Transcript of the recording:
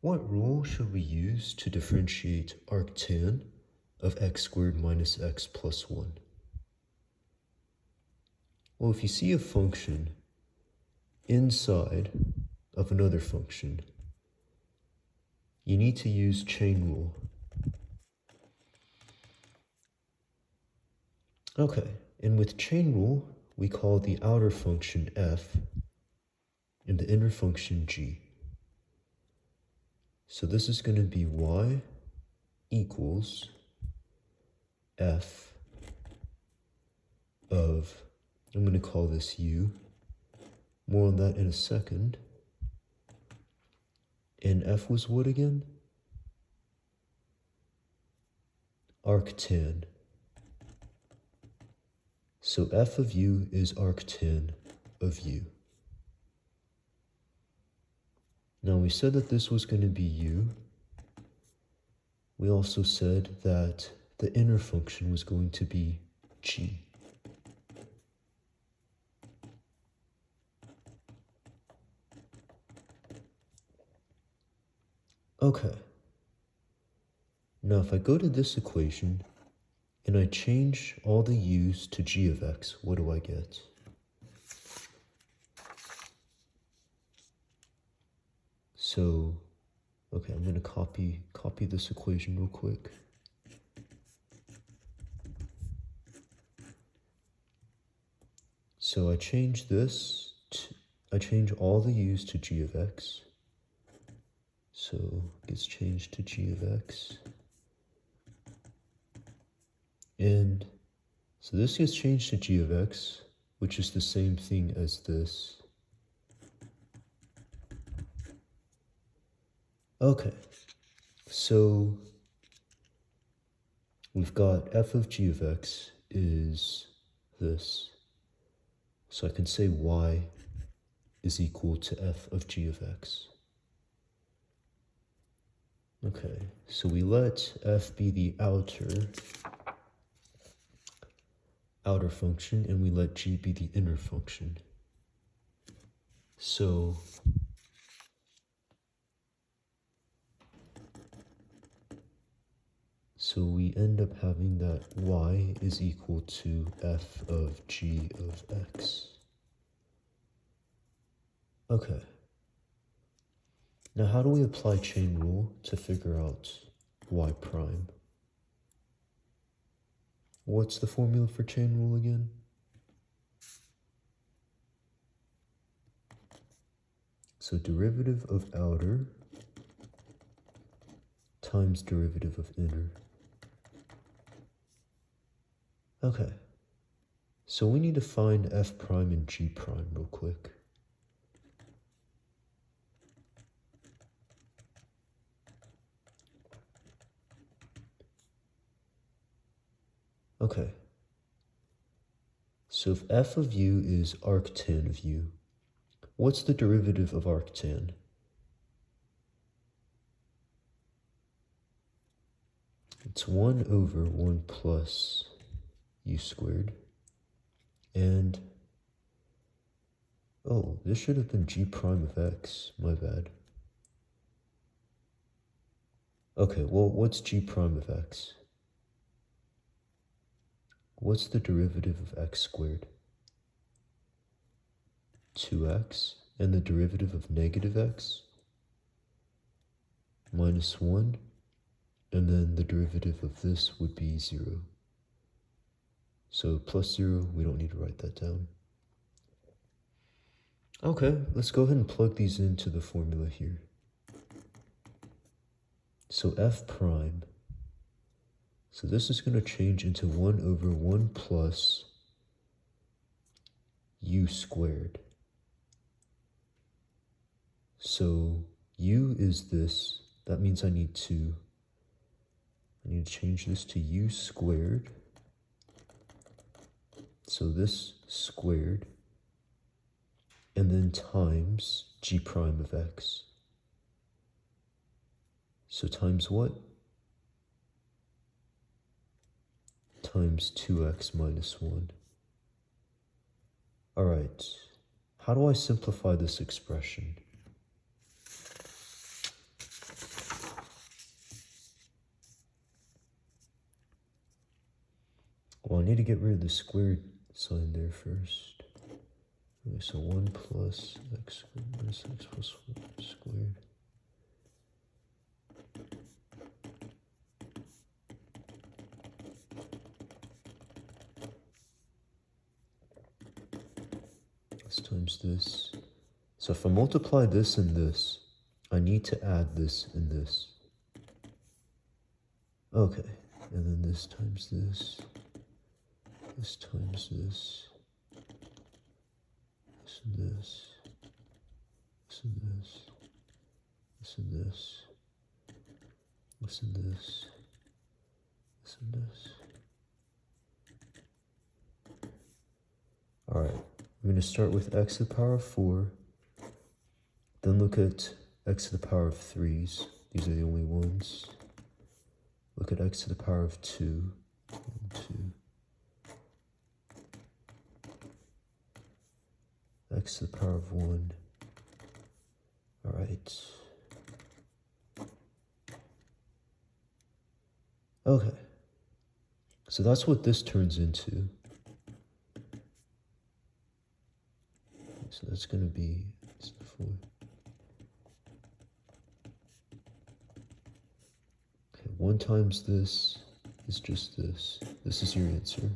What rule should we use to differentiate arctan of x squared minus x plus 1? Well, if you see a function inside of another function, you need to use chain rule. Okay, and with chain rule, we call the outer function f and the inner function g. So this is going to be y equals f of, I'm going to call this u. More on that in a second. And f was what again? Arctan. So f of u is arctan of u. Now we said that this was going to be u. We also said that the inner function was going to be g. Okay. Now if I go to this equation and I change all the u's to g of x, what do I get? So, okay, I'm going to copy this equation real quick. So I change I change all the u's to g of x. So it gets changed to g of x. And so this gets changed to g of x, which is the same thing as this. Okay, so we've got f of g of x is this. So I can say y is equal to f of g of x. Okay, so we let f be the outer function, and we let g be the inner function. So we end up having that y is equal to f of g of x. Okay. Now how do we apply chain rule to figure out y prime? What's the formula for chain rule again? So derivative of outer times derivative of inner. Okay, so we need to find f prime and g prime real quick. Okay, so if f of u is arctan of u, what's the derivative of arctan? It's 1 over 1 plus u squared. And, oh, this should have been g prime of x, my bad. Okay, well, what's g prime of x? What's the derivative of x squared? 2x, and the derivative of negative x? Minus 1, and then the derivative of this would be 0. So plus 0, we don't need to write that down. Okay, let's go ahead and plug these into the formula here. So f prime, so this is going to change into 1 over 1 plus u squared. So u is this, that means I need to change this to u squared. So this squared, and then times g prime of x. So times what? Times 2x minus 1. All right, how do I simplify this expression? Well, I need to get rid of the squared sign there first. Okay, so 1 plus x squared minus x plus 1 squared. This times this. So if I multiply this and this, I need to add this and this. Okay, and then this times this times this and this, this and this, this and this, this and this, this and this. All right, we're going to start with x to the power of 4, then look at x to the power of 3's. These are the only ones. Look at x to the power of 2, and 2. X to the power of 1. All right. Okay. So that's what this turns into. So that's going to be 4. Okay, 1 times this is just this. This is your answer.